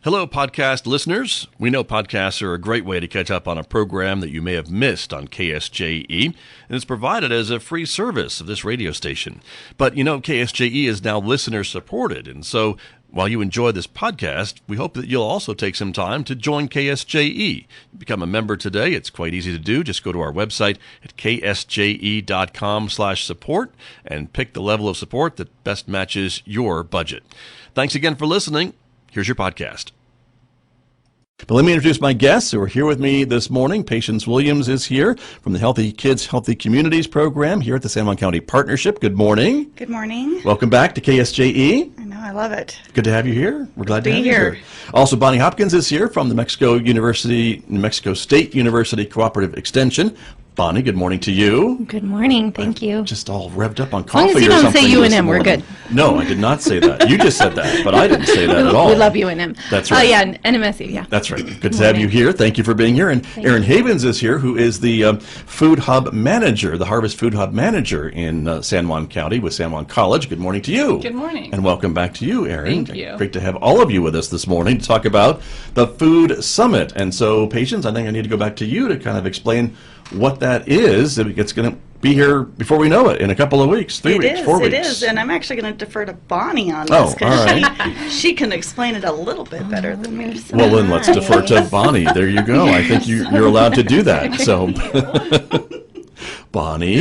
Hello, podcast listeners. We know podcasts are a great way to catch up on a program that you may have missed on KSJE, and it's provided as a free service of this radio station. But you know, KSJE is now listener-supported, and so while you enjoy this podcast, we hope that you'll also take some time to join KSJE. Become a member today. It's quite easy to do. Just go to our website at ksje.com/support and pick the level of support that best matches your budget. Thanks again for listening. Here's your podcast. But let me introduce my guests who are here with me this morning. Patience Williams is here from the Healthy Kids, Healthy Communities program here at the San Juan County Partnership. Good morning. Good morning. Welcome back to KSJE. I know, I love it. Good to have you here. We're glad to have you here. here. Also, Bonnie Hopkins is here from the New Mexico State University Cooperative Extension. Bonnie, good morning to you. Good morning. Thank you. Just all revved up on coffee or something. As long as you don't say UNM, we're good. No, I did not say that. You just said that, but I didn't say that at all. We love UNM. That's right. Oh, yeah, NMSU, yeah. That's right. Good to have you here. Thank you for being here. And Erin Havens is here, who is the Food Hub Manager, the Harvest Food Hub Manager in San Juan County with San Juan College. Good morning to you. Good morning. And welcome back to you, Erin. Thank you. Great to have all of you with us this morning to talk about the Food Summit. And so, Patience, I think I need to go back to you to kind of explain what that is. It's going to be here before we know it in a couple of weeks, 3 weeks, 4 weeks. It is, and I'm actually going to defer to Bonnie on Oh, this because all right. she can explain it a little bit better than me. Well, then let's defer to Bonnie. There you go. I think you're allowed to do that. So, Bonnie,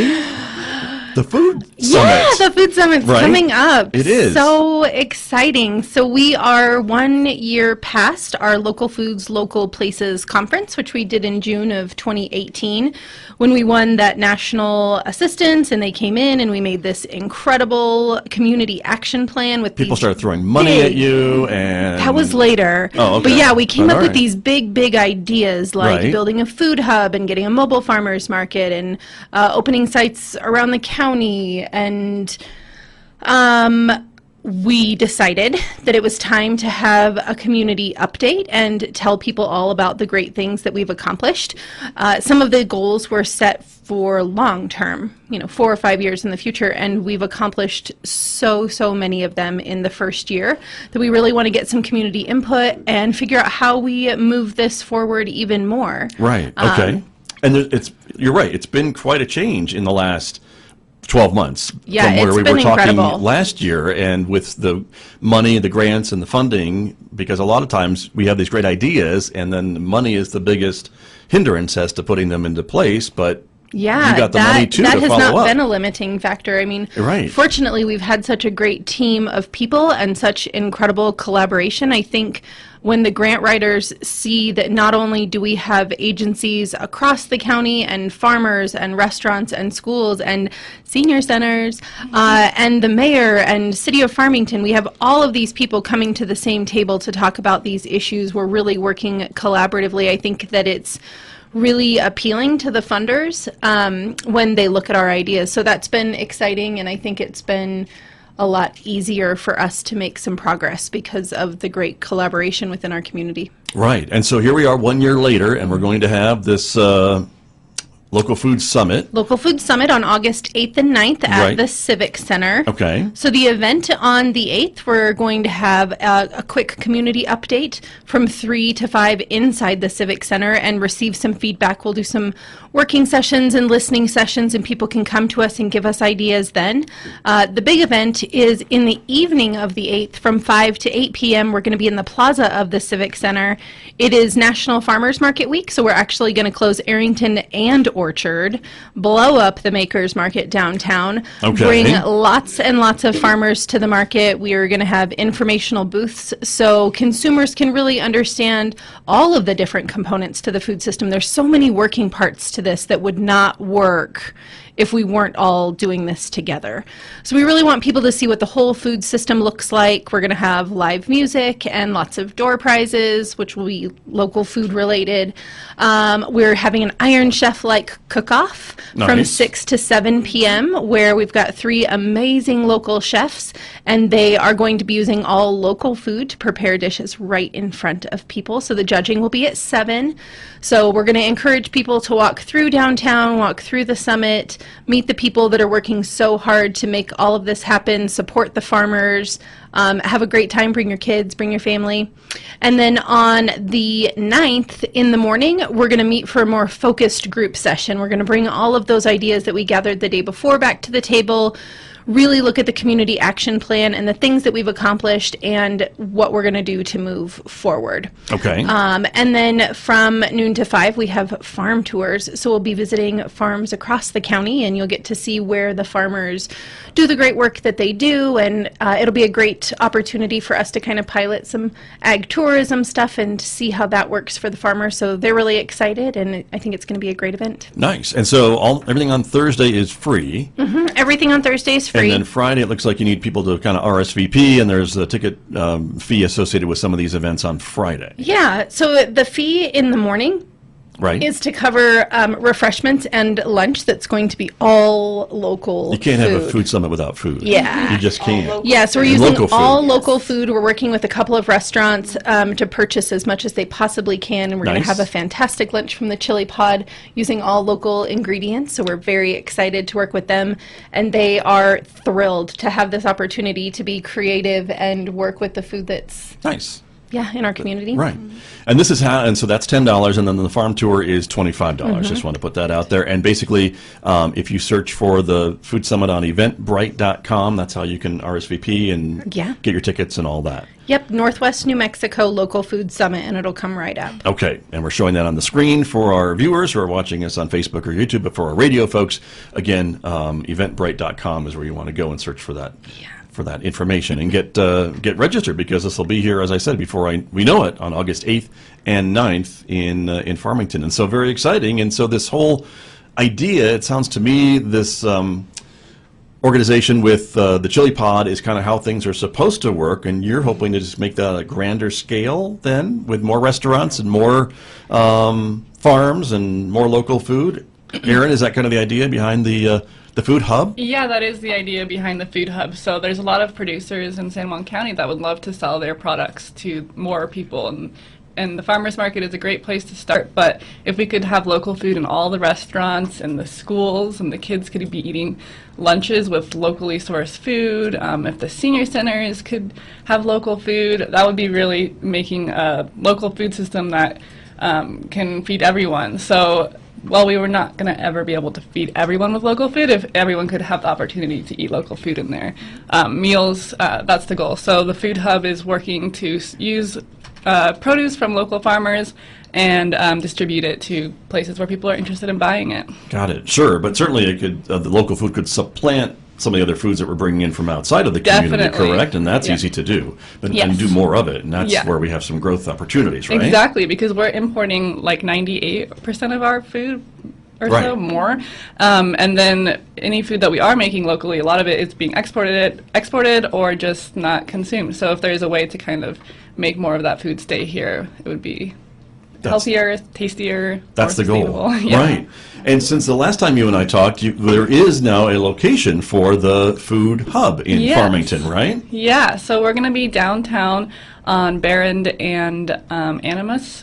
the Food Summit. Yeah, the Food Summit's coming up. It is. So exciting. So we are 1 year past our Local Foods, Local Places conference, which we did in June of 2018 when we won that national assistance, and they came in and we made this incredible community action plan with People these started throwing money at you, and that was later. Oh, okay. But yeah, we came up with right. these big ideas like Right. building a food hub and getting a mobile farmers market and opening sites around the county. And we decided that it was time to have a community update and tell people all about the great things that we've accomplished. Some of the goals were set for long term, 4 or 5 years in the future, and we've accomplished so many of them in the first year that we really want to get some community input and figure out how we move this forward even more. Right. Okay. And you're right. It's been quite a change in the last 12 months from where we were talking last year, and with the money, the grants, and the funding, because a lot of times we have these great ideas, and then money is the biggest hindrance as to putting them into place, but yeah, you got the money too to follow up. That has not been a limiting factor. I mean, right. Fortunately, we've had such a great team of people and such incredible collaboration. I think when the grant writers see that not only do we have agencies across the county and farmers and restaurants and schools and senior centers and the mayor and city of Farmington, we have all of these people coming to the same table to talk about these issues. We're really working collaboratively. I think that it's really appealing to the funders when they look at our ideas. So that's been exciting, and I think it's been a lot easier for us to make some progress because of the great collaboration within our community. Right. And so here we are 1 year later, and we're going to have this Local Food Summit. Local Food Summit on August 8th and 9th at the Civic Center. Okay. So the event on the 8th, we're going to have a quick community update from 3 to 5 inside the Civic Center and receive some feedback. We'll do some working sessions and listening sessions, and people can come to us and give us ideas then. The big event is in the evening of the 8th from 5 to 8 p.m. We're going to be in the plaza of the Civic Center. It is National Farmers Market Week, so we're actually going to close Arrington and Orchard, blow up the Makers Market downtown, bring lots and lots of farmers to the market. We are going to have informational booths so consumers can really understand all of the different components to the food system. There's so many working parts to this that would not work if we weren't all doing this together. So we really want people to see what the whole food system looks like. We're going to have live music and lots of door prizes, which will be local food related. We're having an Iron Chef-like cook-off from 6 to 7 p.m. where we've got 3 amazing local chefs, and they are going to be using all local food to prepare dishes right in front of people. So the judging will be at 7. So we're going to encourage people to walk through downtown, walk through the summit, meet the people that are working so hard to make all of this happen, support the farmers, have a great time, bring your kids, bring your family. And then on the 9th in the morning, we're going to meet for a more focused group session. We're going to bring all of those ideas that we gathered the day before back to the table, really look at the community action plan and the things that we've accomplished and what we're going to do to move forward. Okay. And then from noon to 5, we have farm tours. So we'll be visiting farms across the county, and you'll get to see where the farmers do the great work that they do. And it'll be a great opportunity for us to kind of pilot some ag tourism stuff and see how that works for the farmers. So they're really excited, and I think it's going to be a great event. Nice. And so everything on Thursday is free. Everything on Thursday is free. And then Friday, it looks like you need people to kind of RSVP, and there's a ticket fee associated with some of these events on Friday. Yeah, so the fee in the morning Right. is to cover refreshments and lunch that's going to be all local You can't food. have a food summit without food. Yeah. You just can't. Yeah, so we're And using local food. all local food. We're working with a couple of restaurants to purchase as much as they possibly can, and we're going Nice. to have a fantastic lunch from the Chili Pod using all local ingredients, so we're very excited to work with them, and they are thrilled to have this opportunity to be creative and work with the food that's, Nice. in our community. Right. And this is and so that's $10, and then the farm tour is $25. Just want to put that out there. And basically, if you search for the Food Summit on eventbrite.com, that's how you can RSVP and get your tickets and all that. Yep, Northwest New Mexico Local Food Summit, and it'll come right up. Okay, and we're showing that on the screen for our viewers who are watching us on Facebook or YouTube, but for our radio folks, again, eventbrite.com is where you want to go and search for that. For that information and get registered, because this will be here, as I said, before we know it, on August 8th and 9th in Farmington. And so very exciting. And so this whole idea, it sounds to me, this organization with the Chili Pod is kind of how things are supposed to work, and you're hoping to just make that a grander scale then, with more restaurants and more farms and more local food. Erin, is that kind of the idea behind the food hub? Yeah, that is the idea behind the food hub. So there's a lot of producers in San Juan County that would love to sell their products to more people, and the farmers market is a great place to start. But if we could have local food in all the restaurants and the schools, and the kids could be eating lunches with locally sourced food, if the senior centers could have local food, that would be really making a local food system that can feed everyone. So while we were not going to ever be able to feed everyone with local food, if everyone could have the opportunity to eat local food in their meals, that's the goal. So the Food Hub is working to use produce from local farmers and distribute it to places where people are interested in buying it. Got it. Sure, but certainly it could the local food could supplant some of the other foods that we're bringing in from outside of the community, Definitely. correct? And that's easy to do, but Yes. and do more of it, and that's Yeah. where we have some growth opportunities, right? Exactly, because we're importing like 98% of our food or Right. so, more. And then any food that we are making locally, a lot of it is being exported or just not consumed. So if there's a way to kind of make more of that food stay here, it would be healthier, tastier, That's more the goal, sustainable. Yeah. right? And since the last time you and I talked, there is now a location for the Food Hub in Yes. Farmington, right? Yeah, so we're going to be downtown on Barrand and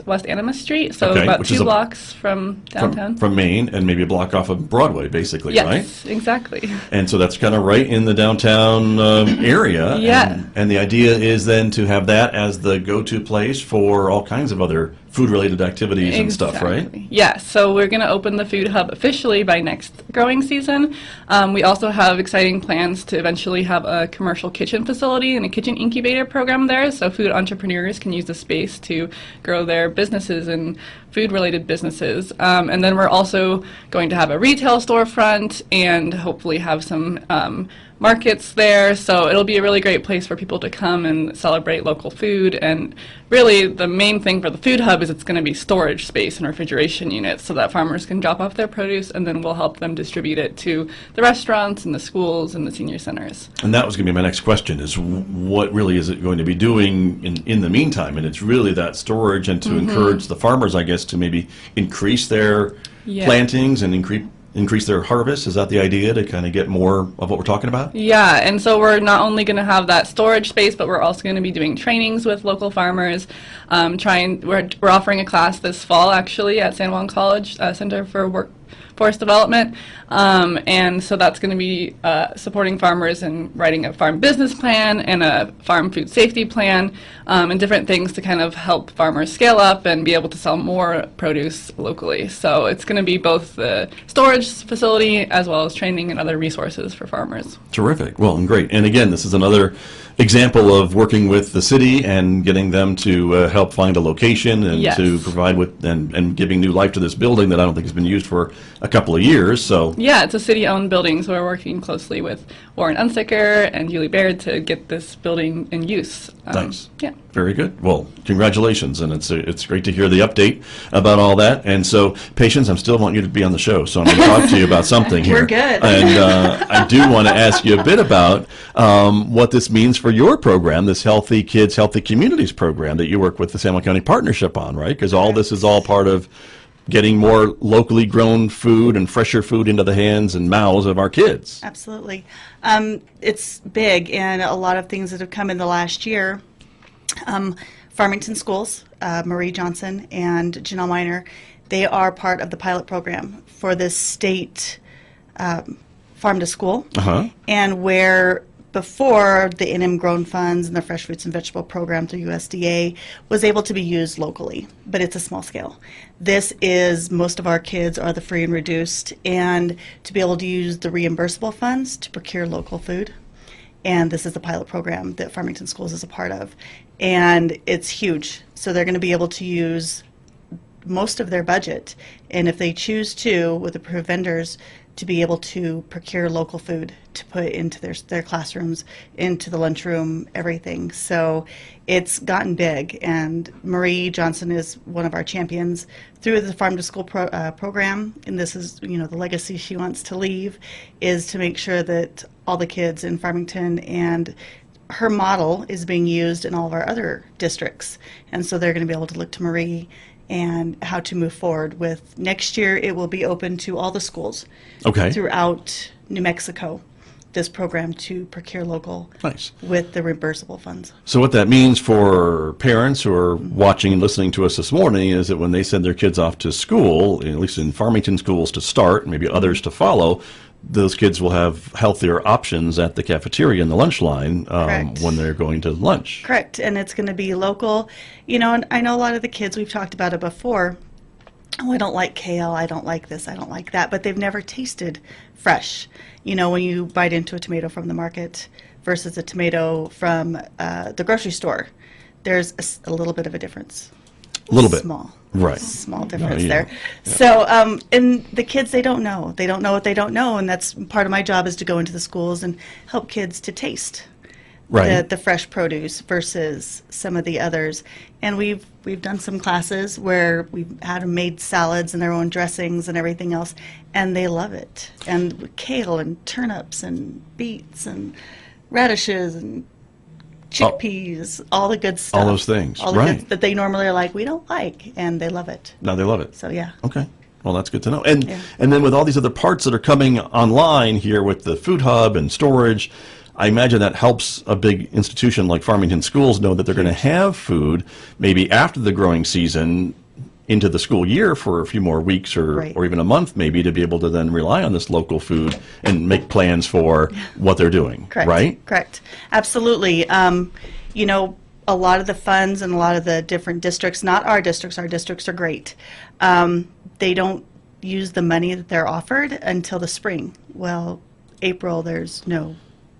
West Animas Street, so Okay, about which is 2 a- blocks from downtown. From Maine, and maybe a block off of Broadway, basically, Yes, right? exactly. And so that's kind of right in the downtown area. Yeah. And the idea is then to have that as the go-to place for all kinds of other food-related activities and stuff, right? Exactly. Yeah, so we're going to open the Food Hub officially by next growing season. We also have exciting plans to eventually have a commercial kitchen facility and a kitchen incubator program there, so food entrepreneurs can use the space to grow their businesses and food-related businesses. And then we're also going to have a retail storefront and hopefully have some markets there, so it'll be a really great place for people to come and celebrate local food. And really the main thing for the Food Hub is it's going to be storage space and refrigeration units so that farmers can drop off their produce, and then we'll help them distribute it to the restaurants and the schools and the senior centers. And that was going to be my next question, is what really is it going to be doing in the meantime? And it's really that storage, and to encourage the farmers, I guess, to maybe increase their plantings and increase their harvest. Is that the idea, to kind of get more of what we're talking about? Yeah, and so we're not only going to have that storage space, but we're also going to be doing trainings with local farmers. We're offering a class this fall, actually, at San Juan College Center for forest development. And so that's going to be supporting farmers in writing a farm business plan and a farm food safety plan, and different things to kind of help farmers scale up and be able to sell more produce locally. So it's going to be both the storage facility as well as training and other resources for farmers. Terrific. Well, and great. And again, this is another example of working with the city and getting them to help find a location and Yes. to provide with and giving new life to this building that I don't think has been used for a couple of years. So Yeah, it's a city-owned building, so we're working closely with Warren Unsicker and Julie Baird to get this building in use. Nice. Yeah. very good. Well, congratulations, and it's great to hear the update about all that. And so, Patience, I'm still wanting you to be on the show, so I'm going to talk to you about something here. We're good. And I do want to ask you a bit about what this means for your program, this Healthy Kids, Healthy Communities program that you work with the San Juan County Partnership on, right? Because all this is all part of getting more locally grown food and fresher food into the hands and mouths of our kids. Absolutely. It's big, and a lot of things that have come in the last year. Farmington Schools, Marie Johnson and Janelle Miner, they are part of the pilot program for this state farm to school. Uh-huh. And where before the NM Grown Funds and the Fresh Fruits and Vegetable Program through USDA was able to be used locally, but it's a small scale. This is, most of our kids are the free and reduced, and to be able to use the reimbursable funds to procure local food. And this is the pilot program that Farmington Schools is a part of. And it's huge. So they're going to be able to use most of their budget, and if they choose to, with approved vendors, to be able to procure local food to put into their classrooms, into the lunchroom, everything. So it's gotten big, and Marie Johnson is one of our champions through the Farm to School program, and this is, the legacy she wants to leave, is to make sure that all the kids in Farmington, and her model is being used in all of our other districts. And so they're going to be able to look to Marie and how to move forward with. Next year, it will be open to all the schools throughout New Mexico, this program to procure local with the reimbursable funds. So what that means for parents who are watching and listening to us this morning is that when they send their kids off to school, at least in Farmington schools to start, maybe others to follow, those kids will have healthier options at the cafeteria and the lunch line when they're going to lunch. Correct, and it's going to be local. And I know a lot of the kids, we've talked about it before, I don't like kale, I don't like this, I don't like that, but they've never tasted fresh. When you bite into a tomato from the market versus a tomato from the grocery store, there's a little bit of a difference. A little bit. Small. Right. Small difference there. Yeah. So, and the kids, they don't know. They don't know what they don't know, and that's part of my job, is to go into the schools and help kids to taste the fresh produce versus some of the others. And we've done some classes where we've had them made salads and their own dressings and everything else, and they love it. And kale and turnips and beets and radishes and chickpeas, all the good stuff. All those things, all the good that they normally are like, we don't like, and they love it. Now they love it. So, yeah. Okay. Well, that's good to know. And then with all these other parts that are coming online here with the food hub and storage, I imagine that helps a big institution like Farmington Schools know that they're going to have food maybe after the growing season into the school year for a few more weeks or even a month maybe, to be able to then rely on this local food and make plans for what they're doing. Correct. Right? Correct. Absolutely. A lot of the funds and a lot of the different districts, not our districts are great. They don't use the money that they're offered until the spring. Well, April, there's no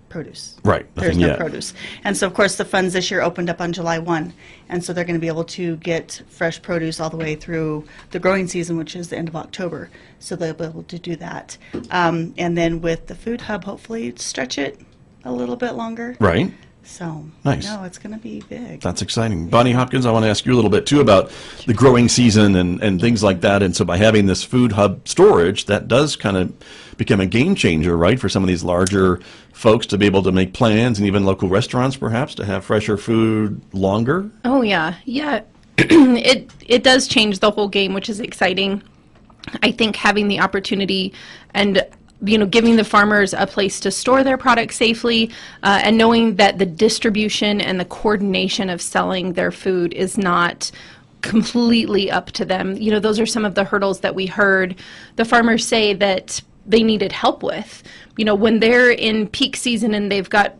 produce. Right. There's no produce. And so, of course, the funds this year opened up on July 1. And so they're going to be able to get fresh produce all the way through the growing season, which is the end of October. So they'll be able to do that. And then with the food hub, hopefully stretch it a little bit longer. Right. So, nice. No, it's going to be big. That's exciting. Bonnie Hopkins, I want to ask you a little bit, too, about the growing season and things like that. And so by having this food hub storage, that does kind of become a game changer, right, for some of these larger folks to be able to make plans, and even local restaurants, perhaps, to have fresher food longer? Oh, yeah. Yeah. It does change the whole game, which is exciting. I think having the opportunity and giving the farmers a place to store their products safely, and knowing that the distribution and the coordination of selling their food is not completely up to them. You know, those are some of the hurdles that we heard the farmers say that they needed help with. You know, when they're in peak season and they've got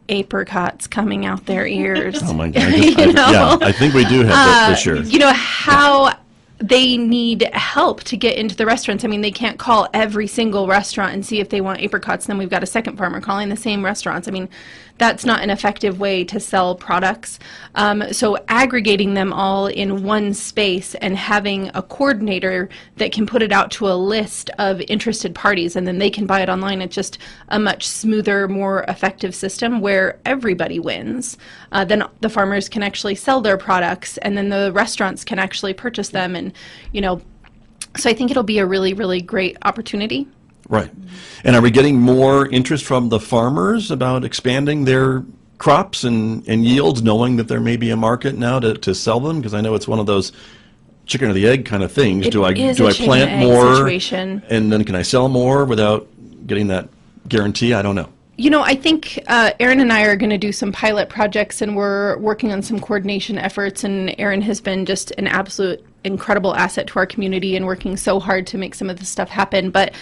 apricots coming out their ears. Oh my God. Yeah, I think we do have that this year. You know, how they need help to get into the restaurants. I mean, they can't call every single restaurant and see if they want apricots. Then we've got a second farmer calling the same restaurants. I mean, that's not an effective way to sell products. So aggregating them all in one space and having a coordinator that can put it out to a list of interested parties, and then they can buy it online. It's just a much smoother, more effective system where everybody wins. Then the farmers can actually sell their products, and then the restaurants can actually purchase them. And, you know, so I think it'll be a really, really great opportunity. Right. And are we getting more interest from the farmers about expanding their crops and yields, knowing that there may be a market now to sell them? Because I know it's one of those chicken or the egg kind of things. Do I plant more situation. And then can I sell more without getting that guarantee? I don't know. You know, I think Erin and I are going to do some pilot projects, and we're working on some coordination efforts, and Erin has been just an absolute incredible asset to our community and working so hard to make some of this stuff happen. But,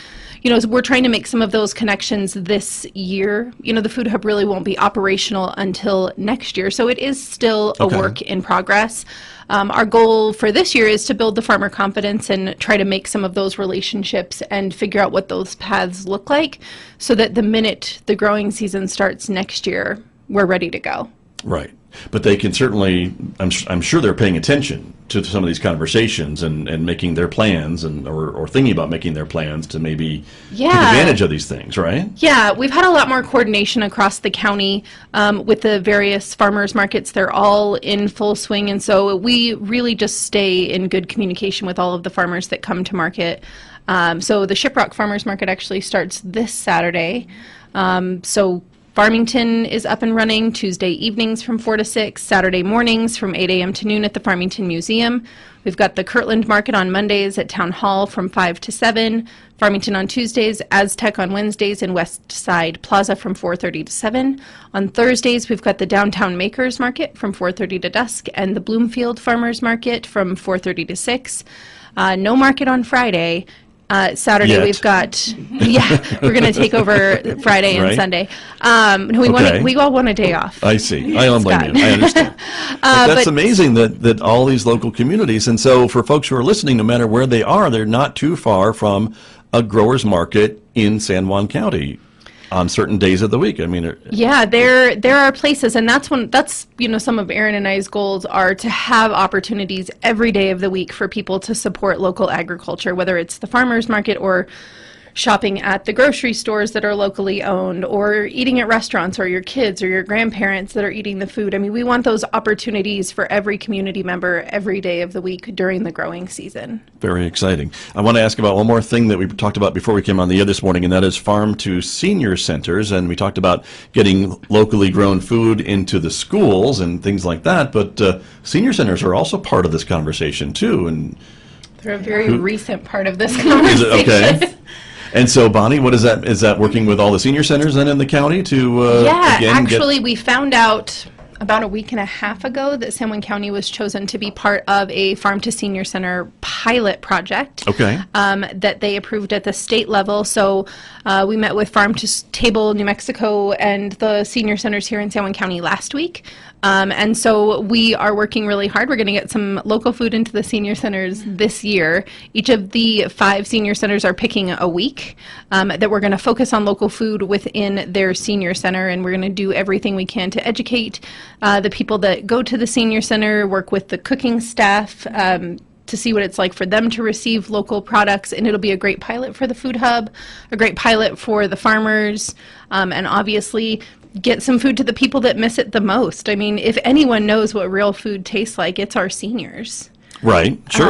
you know, we're trying to make some of those connections this year. You know, the Food Hub really won't be operational until next year, so it is still a work in progress. Our goal for this year is to build the farmer confidence and try to make some of those relationships and figure out what those paths look like so that the minute the growing season starts next year, we're ready to go. Right. But they can certainly, I'm sure they're paying attention to some of these conversations and making their plans or thinking about making their plans to maybe take advantage of these things, right? Yeah, we've had a lot more coordination across the county with the various farmers markets. They're all in full swing, and so we really just stay in good communication with all of the farmers that come to market. So the Shiprock Farmers Market actually starts this Saturday. So Farmington is up and running Tuesday evenings from 4 to 6, Saturday mornings from 8 a.m. to noon at the Farmington Museum. We've got the Kirtland Market on Mondays at Town Hall from 5 to 7, Farmington on Tuesdays, Aztec on Wednesdays, and West Side Plaza from 4:30 to 7. On Thursdays, we've got the Downtown Makers Market from 4:30 to dusk, and the Bloomfield Farmers Market from 4:30 to 6. No market on Friday. Saturday we've got, we're going to take over Friday and Sunday. We all want a day off. I see. I don't blame you. I understand. But that's amazing that all these local communities, and so for folks who are listening, no matter where they are, they're not too far from a growers market in San Juan County on certain days of the week. I mean, there are places, and that's some of Erin and I's goals are to have opportunities every day of the week for people to support local agriculture, whether it's the farmers market or shopping at the grocery stores that are locally owned, or eating at restaurants, or your kids or your grandparents that are eating the food. I mean, we want those opportunities for every community member every day of the week during the growing season. Very exciting. I want to ask about one more thing that we talked about before we came on the air this morning, and that is farm to senior centers. And we talked about getting locally grown food into the schools and things like that, but senior centers are also part of this conversation too. And they're a very recent part of this conversation. Is it? Okay. And so, Bonnie, what is that? Is that working with all the senior centers then in the county to we found out about a week and a half ago that San Juan County was chosen to be part of a Farm to Senior Center pilot project that they approved at the state level. So we met with Farm to Table New Mexico and the senior centers here in San Juan County last week. And so we are working really hard. We're going to get some local food into the senior centers this year. Each of the 5 senior centers are picking a week that we're going to focus on local food within their senior center, and we're going to do everything we can to educate the people that go to the senior center, work with the cooking staff to see what it's like for them to receive local products. And it'll be a great pilot for the Food Hub, a great pilot for the farmers, and obviously get some food to the people that miss it the most. I mean, if anyone knows what real food tastes like, it's our seniors. Right, sure.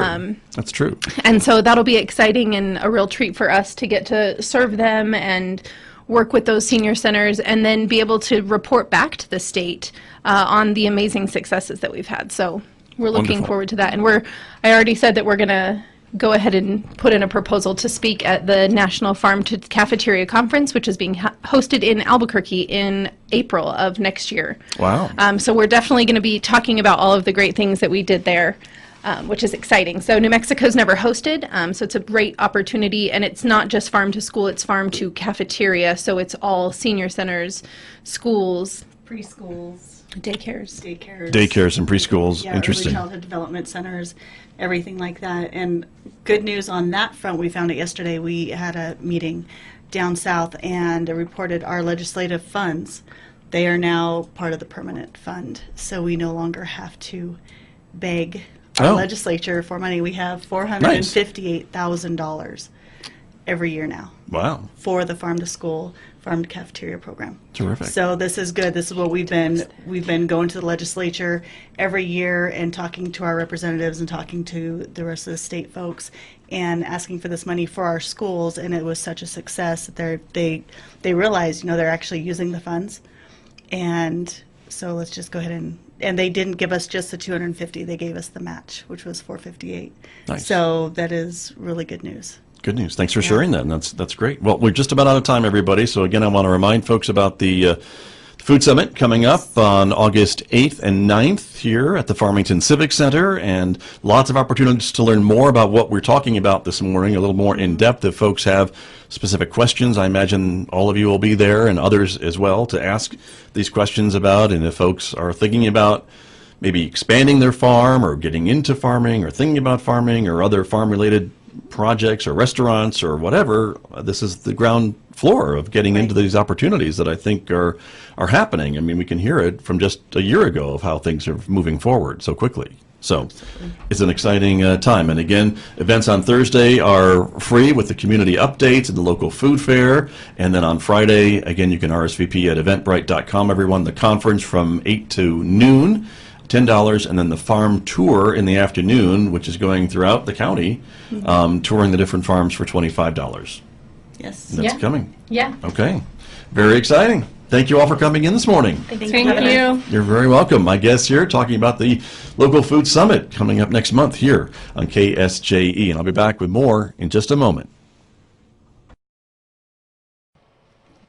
That's true. And so that'll be exciting and a real treat for us to get to serve them and work with those senior centers and then be able to report back to the state on the amazing successes that we've had. So we're looking forward to that. And I already said that we're going to go ahead and put in a proposal to speak at the National Farm to Cafeteria Conference, which is being hosted in Albuquerque in April of next year. Wow. So we're definitely going to be talking about all of the great things that we did there. which is exciting. So New Mexico's never hosted, so it's a great opportunity, and it's not just farm to school, it's farm to cafeteria, so it's all senior centers, schools, Preschools, daycares. Daycares and preschools. Yeah, Interesting. early childhood development centers, everything like that. And good news on that front, we found it yesterday. We had a meeting down south and reported our legislative funds. They are now part of the permanent fund, so we no longer have to beg our legislature for money. We have $458,000 every year now Wow. for the farm to school, farm to cafeteria program. Terrific. So this is good. This is what we've been going to the legislature every year and talking to our representatives and talking to the rest of the state folks and asking for this money for our schools. And it was such a success that they realized, they're actually using the funds. And so let's just go ahead and they didn't give us just the 250. They gave us the match, which was 458. Nice. So that is really good news. Good news. Thanks for sharing that. And that's great. Well, we're just about out of time, everybody. So again, I want to remind folks about the Food Summit coming up on August 8th and 9th here at the Farmington Civic Center, and lots of opportunities to learn more about what we're talking about this morning, a little more in depth. If folks have specific questions, I imagine all of you will be there and others as well to ask these questions about. And if folks are thinking about maybe expanding their farm or getting into farming or thinking about farming or other farm-related projects or restaurants or whatever, this is the ground floor of getting into these opportunities that I think are happening. I mean, we can hear it from just a year ago of how things are moving forward so quickly. So it's an exciting time. And again, events on Thursday are free with the community updates and the local food fair. And then on Friday, again, you can RSVP at eventbrite.com, everyone. The conference from 8 to noon, $10, and then the farm tour in the afternoon, which is going throughout the county, touring the different farms for $25. Yes. That's coming. Yeah. Okay. Very exciting. Thank you all for coming in this morning. Thank Thank you. You're very welcome. My guests here talking about the local food summit coming up next month here on KSJE. And I'll be back with more in just a moment.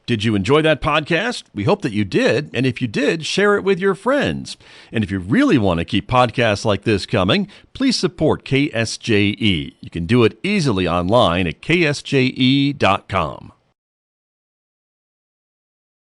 Did you enjoy that podcast? We hope that you did. And if you did, share it with your friends. And if you really want to keep podcasts like this coming, please support KSJE. You can do it easily online at ksje.com.